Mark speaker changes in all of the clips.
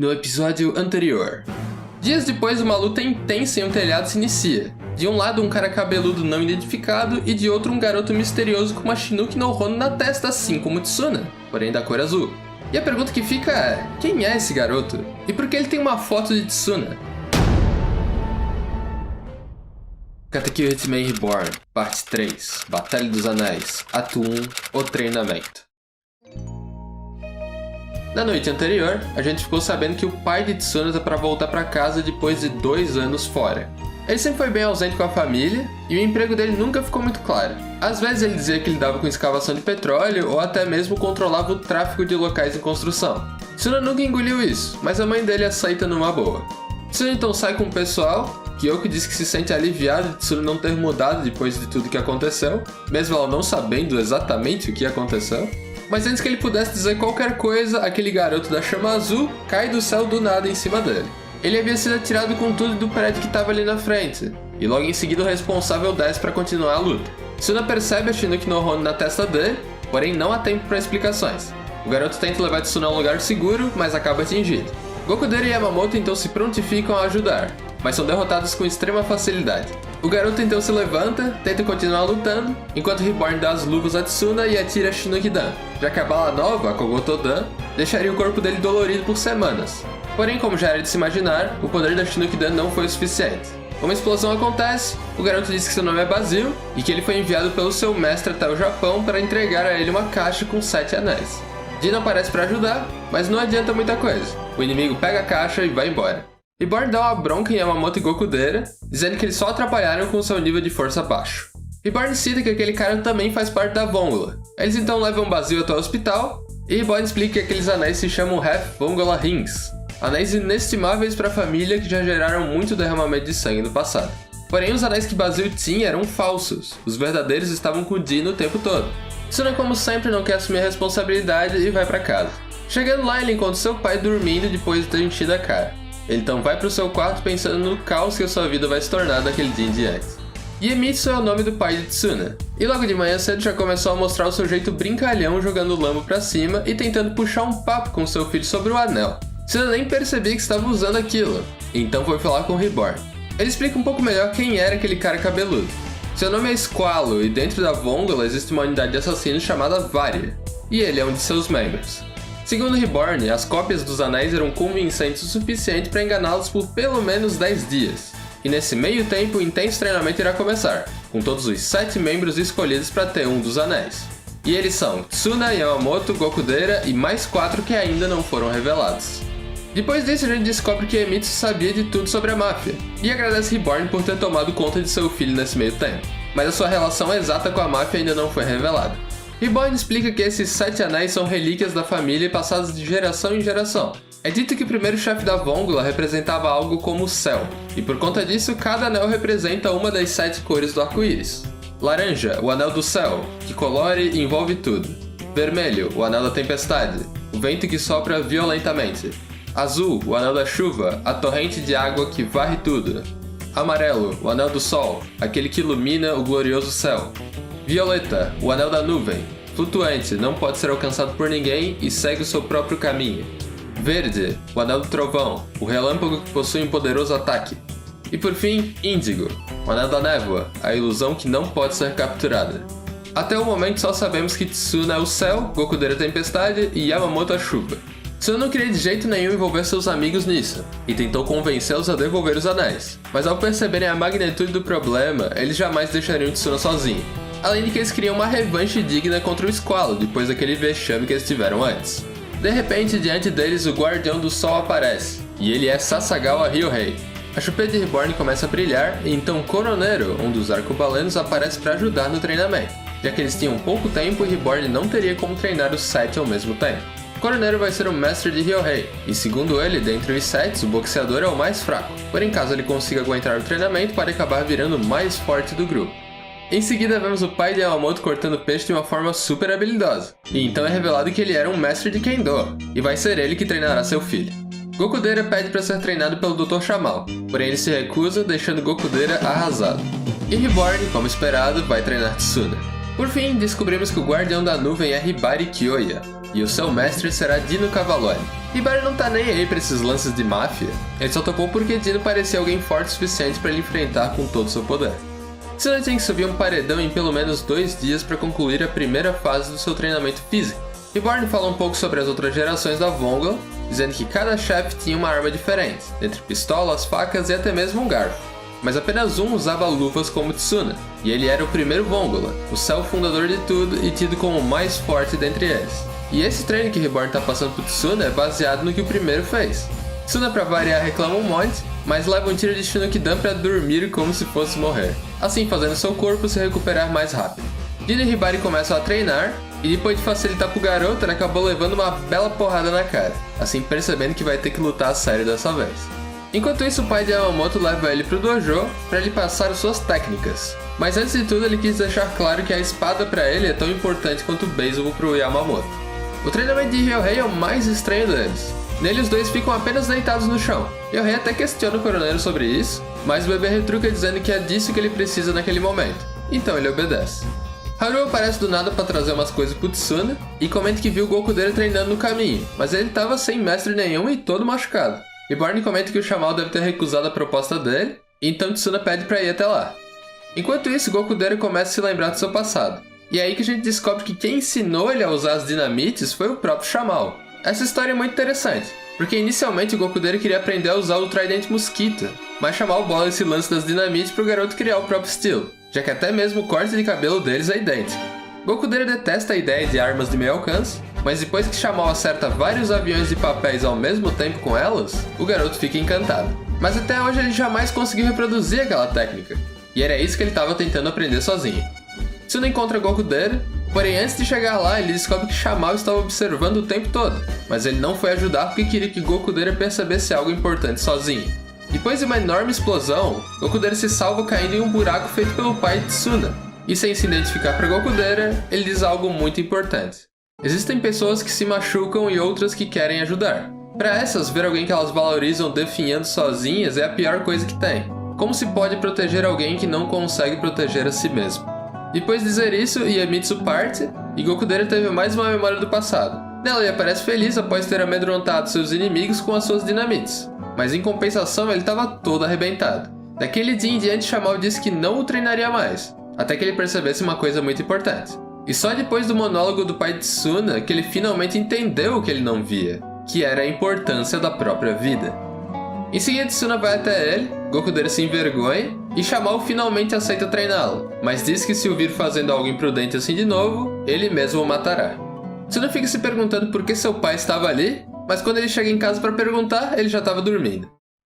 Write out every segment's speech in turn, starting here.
Speaker 1: No episódio anterior. Dias depois, uma luta intensa em um telhado se inicia. De um lado, um cara cabeludo não identificado, e de outro, um garoto misterioso com uma Chinook no Hono na testa, assim como Tsuna, porém da cor azul. E a pergunta que fica é, quem é esse garoto? E por que ele tem uma foto de Tsuna? Katekyo Hitman Reborn, parte 3, Batalha dos Anéis, ato 1, o treinamento. Na noite anterior, a gente ficou sabendo que o pai de Tsuna tá para voltar para casa depois de 2 anos fora. Ele sempre foi bem ausente com a família, e o emprego dele nunca ficou muito claro. Às vezes ele dizia que lidava com escavação de petróleo, ou até mesmo controlava o tráfego de locais em construção. Tsuna nunca engoliu isso, mas a mãe dele aceita numa boa. Tsuna então sai com o pessoal. Kyoko diz que se sente aliviado de Tsuna não ter mudado depois de tudo que aconteceu, mesmo ela não sabendo exatamente o que aconteceu. Mas antes que ele pudesse dizer qualquer coisa, aquele garoto da chama azul cai do céu do nada em cima dele. Ele havia sido atirado com tudo do prédio que estava ali na frente, e logo em seguida o responsável desce para continuar a luta. Tsuna percebe a Chinook no Hono na testa dele, porém não há tempo para explicações. O garoto tenta levar Tsuna a um lugar seguro, mas acaba atingido. Gokudera e Yamamoto então se prontificam a ajudar, mas são derrotados com extrema facilidade. O garoto então se levanta, tenta continuar lutando, enquanto Reborn dá as luvas a Tsuna e atira a Chinook-dan, já que a bala nova, a Kogoto-dan, deixaria o corpo dele dolorido por semanas. Porém, como já era de se imaginar, o poder da Chinook-dan não foi o suficiente. Uma explosão acontece, o garoto diz que seu nome é Basil e que ele foi enviado pelo seu mestre até o Japão para entregar a ele uma caixa com 7 anéis. Jin aparece para ajudar, mas não adianta muita coisa. O inimigo pega a caixa e vai embora. Reborn dá uma bronca em Yamamoto e Gokudera, dizendo que eles só atrapalharam com seu nível de força baixo. Reborn cita que aquele cara também faz parte da Vongola. Eles então levam Basil até o hospital, e Reborn explica que aqueles anéis se chamam Half Vongola Rings, anéis inestimáveis para a família que já geraram muito derramamento de sangue no passado. Porém, os anéis que Basil tinha eram falsos, os verdadeiros estavam com Jin o tempo todo. Tsuna, como sempre, não quer assumir a responsabilidade e vai para casa. Chegando lá, ele encontra seu pai dormindo depois de ter enchido a cara. Ele então vai para o seu quarto pensando no caos que a sua vida vai se tornar daquele dia em diante. Iemitsu é o nome do pai de Tsuna, e logo de manhã cedo já começou a mostrar o seu jeito brincalhão jogando o lambo para cima e tentando puxar um papo com seu filho sobre o anel. Tsuna nem percebia que estava usando aquilo, então foi falar com Reborn. Ele explica um pouco melhor quem era aquele cara cabeludo. Seu nome é Squalo e dentro da Vongola existe uma unidade de assassinos chamada Varia, e ele é um de seus membros. Segundo Reborn, as cópias dos anéis eram convincentes o suficiente para enganá-los por pelo menos 10 dias. E nesse meio tempo, o intenso treinamento irá começar, com todos os 7 membros escolhidos para ter um dos anéis. E eles são Tsuna, Yamamoto, Gokudera e mais 4 que ainda não foram revelados. Depois disso, a gente descobre que Iemitsu sabia de tudo sobre a máfia, e agradece Reborn por ter tomado conta de seu filho nesse meio tempo. Mas a sua relação exata com a máfia ainda não foi revelada. Reborn explica que esses 7 anéis são relíquias da família passadas de geração em geração. É dito que o primeiro chefe da Vongola representava algo como o céu, e por conta disso, cada anel representa uma das 7 cores do arco-íris. Laranja, o anel do céu, que colore e envolve tudo. Vermelho, o anel da tempestade, o vento que sopra violentamente. Azul, o anel da chuva, a torrente de água que varre tudo. Amarelo, o anel do sol, aquele que ilumina o glorioso céu. Violeta, o anel da nuvem, flutuante, não pode ser alcançado por ninguém e segue o seu próprio caminho. Verde, o anel do trovão, o relâmpago que possui um poderoso ataque. E por fim, índigo, o anel da névoa, a ilusão que não pode ser capturada. Até o momento só sabemos que Tsuna é o céu, Gokudera a tempestade e Yamamoto a chuva. Tsuna não queria de jeito nenhum envolver seus amigos nisso, e tentou convencê-los a devolver os anéis. Mas ao perceberem a magnitude do problema, eles jamais deixariam Tsuna sozinho. Além de que eles queriam uma revanche digna contra o Squalo, depois daquele vexame que eles tiveram antes. De repente, diante deles, o Guardião do Sol aparece, e ele é Sasagawa Ryohei. A chupeta de Reborn começa a brilhar, e então Koronero, um dos arcobalenos, aparece para ajudar no treinamento, já que eles tinham pouco tempo e Reborn não teria como treinar os 7 ao mesmo tempo. Koronero vai ser o mestre de Ryohei, e segundo ele, dentre os 7, o boxeador é o mais fraco, porém caso ele consiga aguentar o treinamento, pode acabar virando o mais forte do grupo. Em seguida, vemos o pai de Yamamoto cortando peixe de uma forma super habilidosa, e então é revelado que ele era um mestre de Kendo, e vai ser ele que treinará seu filho. Gokudera pede para ser treinado pelo Dr. Shamal, porém ele se recusa, deixando Gokudera arrasado. E Reborn, como esperado, vai treinar Tsuna. Por fim, descobrimos que o guardião da nuvem é Hibari Kyoya, e o seu mestre será Dino Cavalloni. Hibari não tá nem aí pra esses lances de máfia, ele só topou porque Dino parecia alguém forte o suficiente para ele enfrentar com todo o seu poder. Tsuna tem que subir um paredão em pelo menos 2 dias para concluir a primeira fase do seu treinamento físico. Reborn fala um pouco sobre as outras gerações da Vongla, dizendo que cada chefe tinha uma arma diferente, entre pistolas, facas e até mesmo um garfo. Mas apenas um usava luvas como Tsuna, e ele era o primeiro Vongola, o céu fundador de tudo e tido como o mais forte dentre eles. E esse treino que Reborn está passando pro Tsuna é baseado no que o primeiro fez. Tsuna pra variar reclama um monte, mas leva um tiro de Shinnokidan pra dormir como se fosse morrer, assim fazendo seu corpo se recuperar mais rápido. Dino e Hibari começam a treinar, e depois de facilitar pro garoto, ele acabou levando uma bela porrada na cara, assim percebendo que vai ter que lutar a sério dessa vez. Enquanto isso, o pai de Yamamoto leva ele pro dojo para lhe passar suas técnicas. Mas antes de tudo, ele quis deixar claro que a espada para ele é tão importante quanto o beisebol pro Yamamoto. O treinamento de Ryohei é o mais estranho deles. Nele, os dois ficam apenas deitados no chão. Ryohei até questiona o coroneiro sobre isso, mas o bebê retruca dizendo que é disso que ele precisa naquele momento. Então ele obedece. Haru aparece do nada para trazer umas coisas pro Tsuna e comenta que viu o Goku dele treinando no caminho, mas ele tava sem mestre nenhum e todo machucado. Reborn comenta que o Shamal deve ter recusado a proposta dele, então Tsuna pede pra ir até lá. Enquanto isso, Goku Dera começa a se lembrar do seu passado. E é aí que a gente descobre que quem ensinou ele a usar as dinamites foi o próprio Shamal. Essa história é muito interessante, porque inicialmente o Goku Dera queria aprender a usar o tridente mosquito, mas Shamal bola esse lance das dinamites pro garoto criar o próprio estilo, já que até mesmo o corte de cabelo deles é idêntico. Goku Dera detesta a ideia de armas de meio alcance, mas depois que Shamal acerta vários aviões de papéis ao mesmo tempo com elas, o garoto fica encantado. Mas até hoje ele jamais conseguiu reproduzir aquela técnica, e era isso que ele estava tentando aprender sozinho. Tsuna encontra Goku Dera, porém antes de chegar lá ele descobre que Shamal estava observando o tempo todo, mas ele não foi ajudar porque queria que Goku Dera percebesse algo importante sozinho. Depois de uma enorme explosão, Goku Dera se salva caindo em um buraco feito pelo pai de Tsuna, e sem se identificar para Goku Dera, ele diz algo muito importante. Existem pessoas que se machucam e outras que querem ajudar. Para essas, ver alguém que elas valorizam definhando sozinhas é a pior coisa que tem. Como se pode proteger alguém que não consegue proteger a si mesmo? Depois de dizer isso, Iemitsu parte, e Goku Dera teve mais uma memória do passado. Nela ele aparece feliz após ter amedrontado seus inimigos com as suas dinamites, mas em compensação ele estava todo arrebentado. Daquele dia em diante, Shamal disse que não o treinaria mais, até que ele percebesse uma coisa muito importante. E só depois do monólogo do pai de Tsuna que ele finalmente entendeu o que ele não via, que era a importância da própria vida. Em seguida, Tsuna vai até ele, Goku Dera se envergonha, e Shamal finalmente aceita treiná-lo, mas diz que se o vir fazendo algo imprudente assim de novo, ele mesmo o matará. Tsuna fica se perguntando por que seu pai estava ali, mas quando ele chega em casa para perguntar, ele já estava dormindo.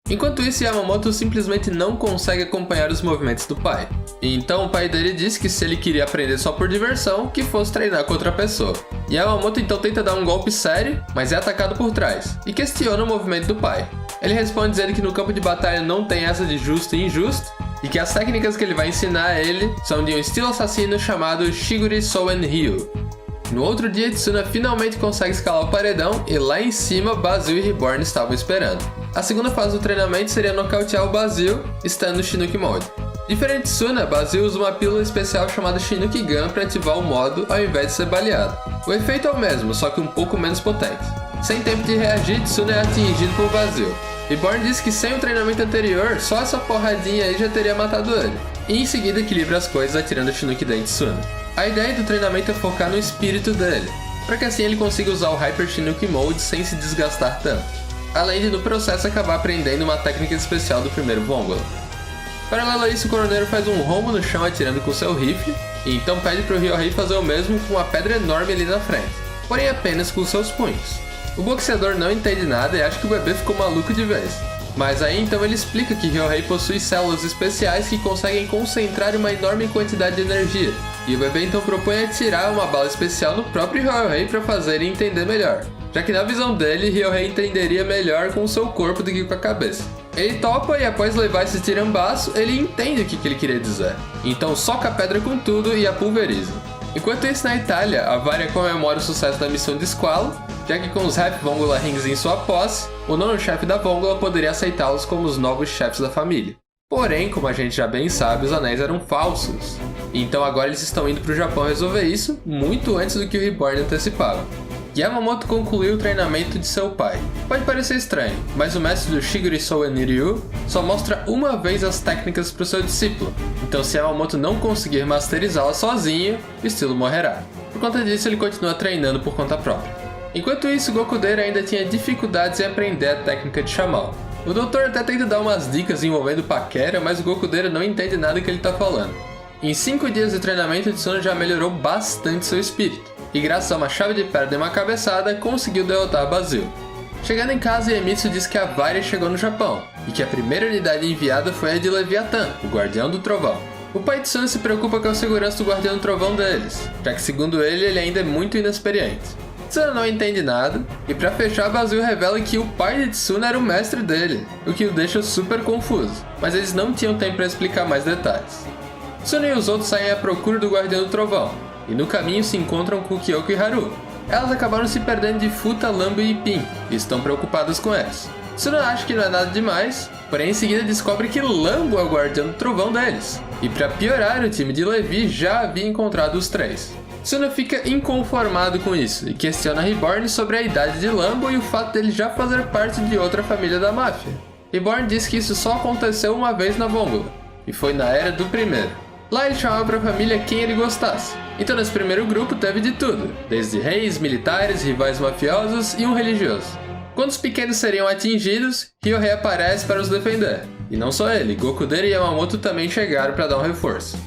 Speaker 1: Enquanto isso, Yamamoto simplesmente não consegue acompanhar os movimentos do pai. E então o pai dele disse que se ele queria aprender só por diversão, que fosse treinar com outra pessoa. Yamamoto então tenta dar um golpe sério, mas é atacado por trás, e questiona o movimento do pai. Ele responde dizendo que no campo de batalha não tem essa de justo e injusto, e que as técnicas que ele vai ensinar a ele são de um estilo assassino chamado Shiguri Soen Ryu. No outro dia, Tsuna finalmente consegue escalar o paredão e lá em cima, Basil e Reborn estavam esperando. A segunda fase do treinamento seria nocautear o Basil, estando no Shinuki Mode. Diferente de Tsuna, Basil usa uma pílula especial chamada Shinuki Gun para ativar o modo ao invés de ser baleado. O efeito é o mesmo, só que um pouco menos potente. Sem tempo de reagir, Tsuna é atingido por Basil. Reborn diz que sem o treinamento anterior, só essa porradinha aí já teria matado ele. E em seguida equilibra as coisas atirando o Shinuki Den de Tsuna. A ideia do treinamento é focar no espírito dele, para que assim ele consiga usar o Hyper Shinuki Mode sem se desgastar tanto, além de no processo acabar aprendendo uma técnica especial do primeiro Vongola. Paralelo a isso, o coroneiro faz um rombo no chão atirando com seu rifle, e então pede para o Ryohei fazer o mesmo com uma pedra enorme ali na frente, porém apenas com seus punhos. O boxeador não entende nada e acha que o bebê ficou maluco de vez. Mas aí então ele explica que Ryohei possui células especiais que conseguem concentrar uma enorme quantidade de energia, e o bebê então propõe atirar uma bala especial no próprio Ryohei para fazer ele entender melhor, já que na visão dele, Ryohei entenderia melhor com o seu corpo do que com a cabeça. Ele topa e após levar esse tirambaço, ele entende o que ele queria dizer, então soca a pedra com tudo e a pulveriza. Enquanto isso, na Itália, a Varia comemora o sucesso da missão de Squalo, já que com os Rap Vongola Rings em sua posse, o nono chefe da Vongola poderia aceitá-los como os novos chefes da família. Porém, como a gente já bem sabe, os anéis eram falsos. Então agora eles estão indo para o Japão resolver isso, muito antes do que o Reborn antecipava. Yamamoto concluiu o treinamento de seu pai. Pode parecer estranho, mas o mestre do Shigure Soen Ryu só mostra uma vez as técnicas para o seu discípulo, então se Yamamoto não conseguir masterizá-las sozinho, o estilo morrerá. Por conta disso, ele continua treinando por conta própria. Enquanto isso, Gokudeira ainda tinha dificuldades em aprender a técnica de Chamao. O doutor até tenta dar umas dicas envolvendo paquera, mas o Gokudeira não entende nada que ele está falando. Em 5 dias de treinamento, Tsuna já melhorou bastante seu espírito, e graças a uma chave de pedra e uma cabeçada, conseguiu derrotar Bazil. Chegando em casa, Iemitsu diz que a Varia chegou no Japão, e que a primeira unidade enviada foi a de Leviathan, o Guardião do Trovão. O pai de Tsuna se preocupa com a segurança do Guardião do Trovão deles, já que segundo ele ainda é muito inexperiente. Tsuna não entende nada, e pra fechar, Bazil revela que o pai de Tsuna era o mestre dele, o que o deixa super confuso, mas eles não tinham tempo para explicar mais detalhes. Tsuna e os outros saem à procura do Guardião do Trovão, e no caminho se encontram com Kyoko e Haru. Elas acabaram se perdendo de Futa, Lambo e Pin, e estão preocupadas com eles. Tsuna acha que não é nada demais, porém em seguida descobre que Lambo é o Guardião do Trovão deles. E para piorar, o time de Levi já havia encontrado os três. Tsuna fica inconformado com isso, e questiona Reborn sobre a idade de Lambo e o fato dele já fazer parte de outra família da máfia. Reborn diz que isso só aconteceu uma vez na Vongula, e foi na era do primeiro. Lá ele chamava para a família quem ele gostasse. Então nesse primeiro grupo teve de tudo, desde reis, militares, rivais mafiosos e um religioso. Quando os pequenos seriam atingidos, Ryohei aparece para os defender. E não só ele, Gokudeira e Yamamoto também chegaram para dar um reforço.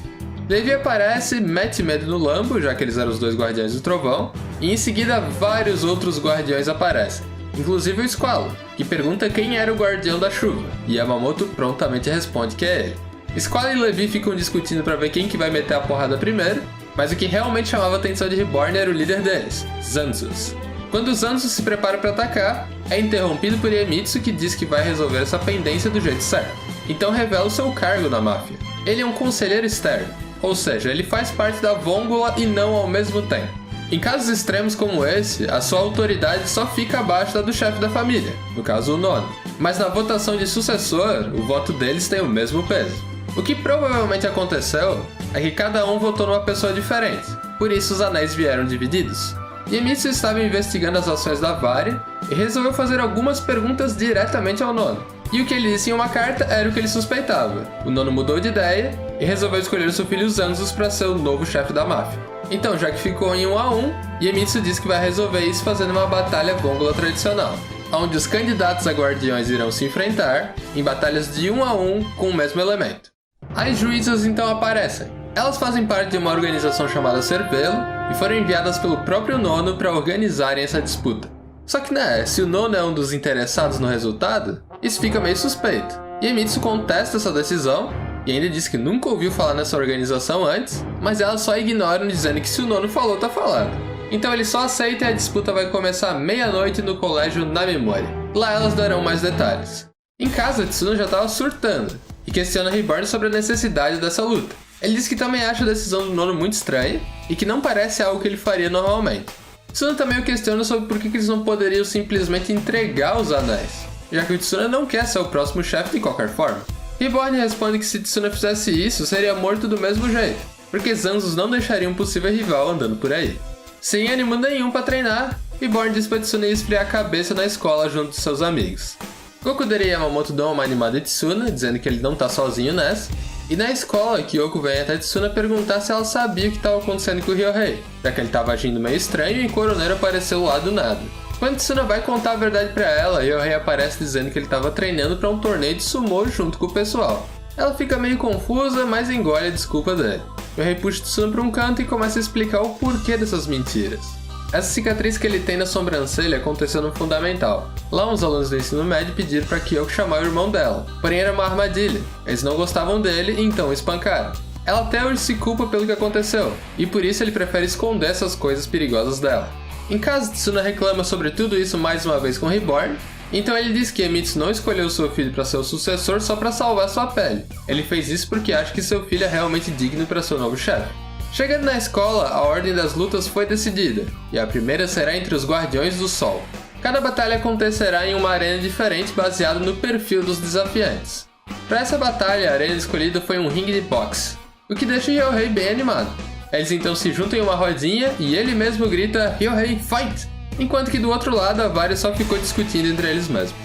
Speaker 1: Levi aparece, mete medo no Lambo, já que eles eram os dois guardiões do trovão, e em seguida vários outros guardiões aparecem, inclusive o Squalo, que pergunta quem era o guardião da chuva, e Yamamoto prontamente responde que é ele. Squalo e Levi ficam discutindo para ver quem que vai meter a porrada primeiro, mas o que realmente chamava a atenção de Reborn era o líder deles, Zanzus. Quando Zanzus se prepara para atacar, é interrompido por Iemitsu, que diz que vai resolver essa pendência do jeito certo. Então revela o seu cargo na máfia. Ele é um conselheiro externo, ou seja, ele faz parte da Vongula e não ao mesmo tempo. Em casos extremos como esse, a sua autoridade só fica abaixo da do chefe da família, no caso o nono. Mas na votação de sucessor, o voto deles tem o mesmo peso. O que provavelmente aconteceu é que cada um votou numa pessoa diferente, por isso os anéis vieram divididos. Iemitsu estava investigando as ações da Varia e resolveu fazer algumas perguntas diretamente ao nono. E o que ele disse em uma carta era o que ele suspeitava. O nono mudou de ideia e resolveu escolher seu filho Zanzus para ser o novo chefe da máfia. Então, já que ficou em 1 a 1, Iemitsu disse que vai resolver isso fazendo uma batalha Vongula tradicional, onde os candidatos a guardiões irão se enfrentar em batalhas de 1 a 1 com o mesmo elemento. As juízas então aparecem. Elas fazem parte de uma organização chamada Cervelo e foram enviadas pelo próprio nono para organizarem essa disputa. Só que se o nono é um dos interessados no resultado, isso fica meio suspeito. Iemitsu contesta essa decisão e ainda diz que nunca ouviu falar nessa organização antes, mas elas só ignoram dizendo que se o nono falou, tá falado. Então ele só aceita e a disputa vai começar à meia-noite no colégio Na Memória. Lá elas darão mais detalhes. Em casa, Tsuna já estava surtando e questiona Reborn sobre a necessidade dessa luta. Ele diz que também acha a decisão do nono muito estranha e que não parece algo que ele faria normalmente. Tsuna também o questiona sobre por que eles não poderiam simplesmente entregar os anéis, já que o Tsuna não quer ser o próximo chefe de qualquer forma. Reborn responde que se Tsuna fizesse isso, seria morto do mesmo jeito, porque Zanzus não deixaria um possível rival andando por aí. Sem ânimo nenhum para treinar, Reborn diz para Tsuna esfriar a cabeça na escola junto de seus amigos. Gokudeira e Yamamoto dão uma animada em Tsuna, dizendo que ele não tá sozinho nessa. E na escola, Kyoko vem até Tsuna perguntar se ela sabia o que estava acontecendo com o Ryohei, já que ele estava agindo meio estranho e Coroneiro apareceu lá do nada. Quando Tsuna vai contar a verdade pra ela, Ryohei aparece dizendo que ele estava treinando para um torneio de sumô junto com o pessoal. Ela fica meio confusa, mas engole a desculpa dele. Ryohei puxa Tsuna para um canto e começa a explicar o porquê dessas mentiras. Essa cicatriz que ele tem na sobrancelha aconteceu no fundamental. Lá uns alunos do ensino médio pediram para Kyoko chamar o irmão dela, porém era uma armadilha. Eles não gostavam dele e então o espancaram. Ela até hoje se culpa pelo que aconteceu, e por isso ele prefere esconder essas coisas perigosas dela. Em casa, Tsuna reclama sobre tudo isso mais uma vez com Reborn, então ele diz que Iemitsu não escolheu seu filho para ser o sucessor só para salvar sua pele. Ele fez isso porque acha que seu filho é realmente digno para ser o novo chefe. Chegando na escola, a ordem das lutas foi decidida, e a primeira será entre os Guardiões do Sol. Cada batalha acontecerá em uma arena diferente baseada no perfil dos desafiantes. Para essa batalha, a arena escolhida foi um ringue de boxe, o que deixa Ryohei bem animado. Eles então se juntam em uma rodinha e ele mesmo grita "Ryohei, fight!", enquanto que do outro lado a Varia só ficou discutindo entre eles mesmos.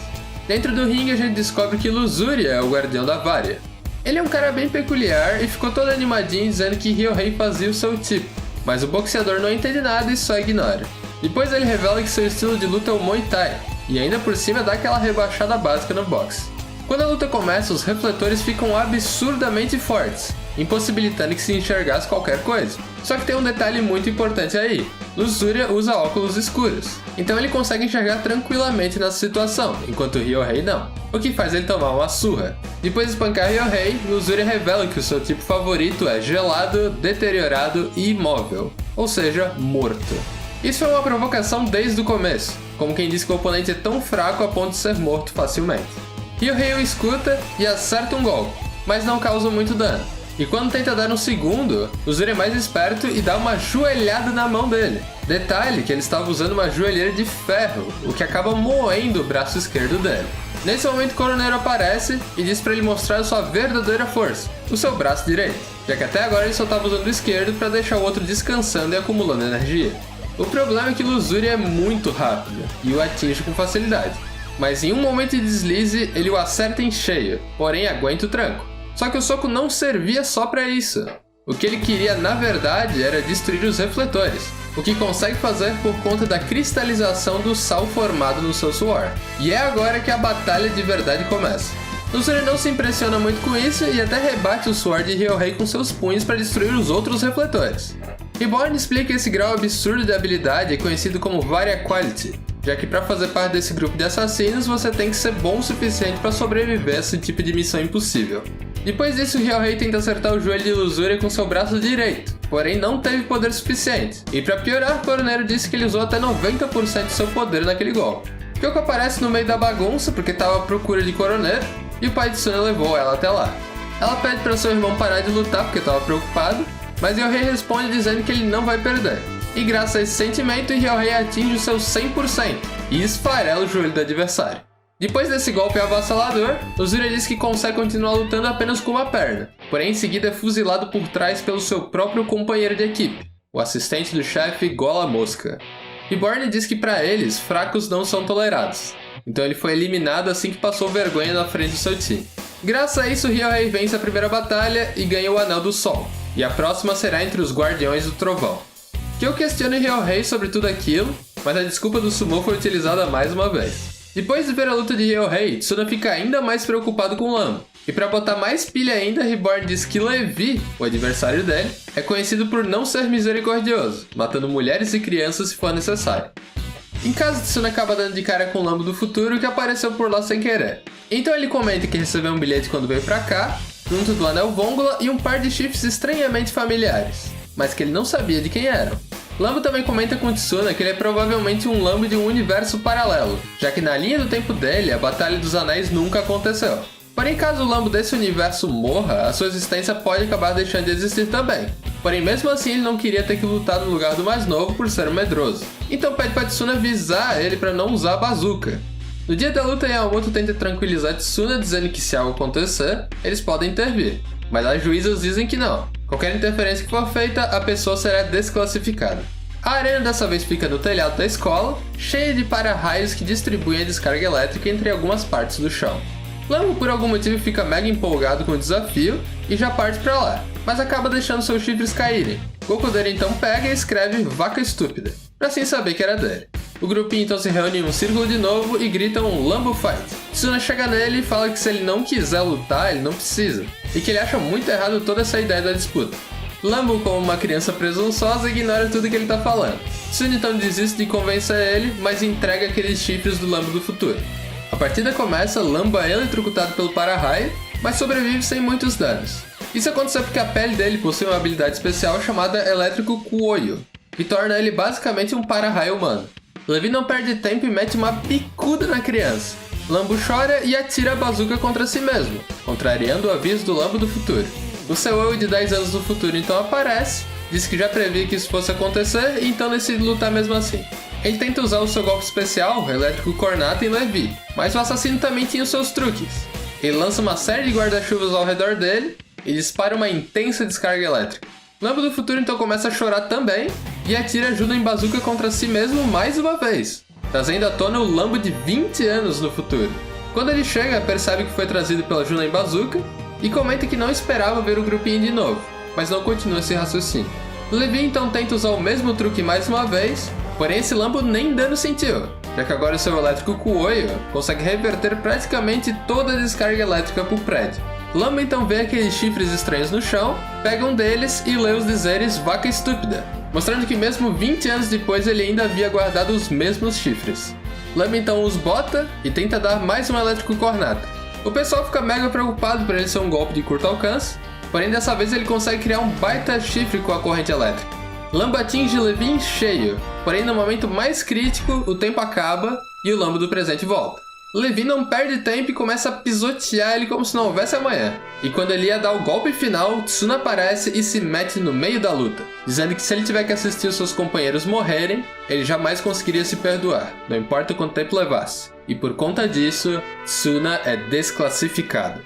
Speaker 1: Dentro do ringue a gente descobre que Luxuria é o guardião da Varia. Ele é um cara bem peculiar e ficou todo animadinho dizendo que Ryohei fazia o seu tipo, mas o boxeador não entende nada e só ignora. Depois ele revela que seu estilo de luta é o Muay Thai, e ainda por cima dá aquela rebaixada básica no boxe. Quando a luta começa, os refletores ficam absurdamente fortes, impossibilitando que se enxergasse qualquer coisa. Só que tem um detalhe muito importante aí: Luxuria usa óculos escuros, então ele consegue enxergar tranquilamente nessa situação, enquanto Ryohei não, o que faz ele tomar uma surra. Depois de espancar Ryohei, Luxuria revela que o seu tipo favorito é gelado, deteriorado e imóvel, ou seja, morto. Isso foi uma provocação desde o começo, como quem diz que o oponente é tão fraco a ponto de ser morto facilmente. Ryohei o escuta e acerta um golpe, mas não causa muito dano. E quando tenta dar um segundo, Luxuria é mais esperto e dá uma joelhada na mão dele. Detalhe que ele estava usando uma joelheira de ferro, o que acaba moendo o braço esquerdo dele. Nesse momento, Coroneiro aparece e diz para ele mostrar sua verdadeira força, o seu braço direito, já que até agora ele só estava usando o esquerdo para deixar o outro descansando e acumulando energia. O problema é que Luxuria é muito rápido e o atinge com facilidade, mas em um momento de deslize ele o acerta em cheio, porém aguenta o tranco. Só que o soco não servia só para isso. O que ele queria na verdade era destruir os refletores, o que consegue fazer por conta da cristalização do sal formado no seu suor. E é agora que a batalha de verdade começa. Luxuria não se impressiona muito com isso e até rebate o suor de Ryohei com seus punhos para destruir os outros refletores. Reborn explica que esse grau absurdo de habilidade é conhecido como Varia Quality, já que para fazer parte desse grupo de assassinos você tem que ser bom o suficiente para sobreviver a esse tipo de missão impossível. Depois disso, Ryohei tenta acertar o joelho de Luxuria com seu braço direito, porém não teve poder suficiente. E para piorar, o Coroneiro disse que ele usou até 90% do seu poder naquele golpe. Kyoko aparece no meio da bagunça porque estava à procura de Coroneiro e o pai de Tsuna levou ela até lá. Ela pede para seu irmão parar de lutar porque estava preocupado, mas Ryohei responde dizendo que ele não vai perder. E graças a esse sentimento, Ryohei atinge o seu 100% e esfarela o joelho do adversário. Depois desse golpe avassalador, Luxuria diz que consegue continuar lutando apenas com uma perna, porém em seguida é fuzilado por trás pelo seu próprio companheiro de equipe, o assistente do chefe Gola Mosca. Reborn diz que para eles, fracos não são tolerados, então ele foi eliminado assim que passou vergonha na frente do seu time. Graças a isso, Ryohei vence a primeira batalha e ganha o Anel do Sol, e a próxima será entre os Guardiões do Trovão. Que eu questiono Ryohei sobre tudo aquilo, mas a desculpa do sumo foi utilizada mais uma vez. Depois de ver a luta de Ryohei, Tsuna fica ainda mais preocupado com Lambo. E para botar mais pilha ainda, Reborn diz que Levi, o adversário dele, é conhecido por não ser misericordioso, matando mulheres e crianças se for necessário. Em casa, Tsuna acaba dando de cara com o Lambo do futuro que apareceu por lá sem querer. Então ele comenta que recebeu um bilhete quando veio pra cá, junto do Anel Vongola e um par de chifres estranhamente familiares, mas que ele não sabia de quem eram. Lambo também comenta com Tsuna que ele é provavelmente um Lambo de um universo paralelo, já que na linha do tempo dele, a Batalha dos Anéis nunca aconteceu. Porém, caso o Lambo desse universo morra, a sua existência pode acabar deixando de existir também. Porém, mesmo assim, ele não queria ter que lutar no lugar do mais novo por ser um medroso. Então pede para Tsuna avisar ele para não usar a bazuca. No dia da luta, Yamamoto tenta tranquilizar Tsuna dizendo que se algo acontecer, eles podem intervir. Mas as juízas dizem que não. Qualquer interferência que for feita, a pessoa será desclassificada. A arena dessa vez fica no telhado da escola, cheia de para-raios que distribuem a descarga elétrica entre algumas partes do chão. Lambo por algum motivo fica mega empolgado com o desafio e já parte pra lá, mas acaba deixando seus chifres caírem. Goku dele então pega e escreve Vaca Estúpida, pra assim saber que era dele. O grupinho então se reúne em um círculo de novo e gritam um Lambo Fight. Tsuna chega nele e fala que se ele não quiser lutar, ele não precisa, e que ele acha muito errado toda essa ideia da disputa. Lambo, como uma criança presunçosa, ignora tudo que ele tá falando. Tsuna então desiste de convencer ele, mas entrega aqueles chifres do Lambo do futuro. A partida começa, Lambo é eletrocutado pelo para-raio, mas sobrevive sem muitos danos. Isso aconteceu porque a pele dele possui uma habilidade especial chamada Elétrico Kuoyo, que torna ele basicamente um para-raio humano. Levi não perde tempo e mete uma picuda na criança. Lambo chora e atira a bazuca contra si mesmo, contrariando o aviso do Lambo do futuro. O seu eu de 10 anos do futuro então aparece, diz que já previa que isso fosse acontecer e então decide lutar mesmo assim. Ele tenta usar o seu golpe especial, Elétrico Cornata, em Levi, mas o assassino também tinha os seus truques. Ele lança uma série de guarda-chuvas ao redor dele e dispara uma intensa descarga elétrica. Lambo do futuro então começa a chorar também, e atira Judo em Bazooka contra si mesmo mais uma vez, trazendo à tona o Lambo de 20 anos no futuro. Quando ele chega, percebe que foi trazido pela Juno em Bazooka e comenta que não esperava ver o grupinho de novo, mas não continua esse raciocínio. Levi então tenta usar o mesmo truque mais uma vez, porém esse Lambo nem dano sentiu, já que agora o seu elétrico Kuoyo consegue reverter praticamente toda a descarga elétrica pro prédio. Lambo então vê aqueles chifres estranhos no chão, pega um deles e lê os dizeres vaca estúpida, mostrando que mesmo 20 anos depois ele ainda havia guardado os mesmos chifres. Lambo então os bota e tenta dar mais um elétrico cornata. O pessoal fica mega preocupado por ele ser um golpe de curto alcance, porém dessa vez ele consegue criar um baita chifre com a corrente elétrica. Lambo atinge Levi em cheio, porém no momento mais crítico o tempo acaba e o Lambo do presente volta. Levi não perde tempo e começa a pisotear ele como se não houvesse amanhã. E quando ele ia dar o golpe final, Tsuna aparece e se mete no meio da luta, dizendo que se ele tiver que assistir os seus companheiros morrerem, ele jamais conseguiria se perdoar, não importa o quanto tempo levasse. E por conta disso, Tsuna é desclassificado.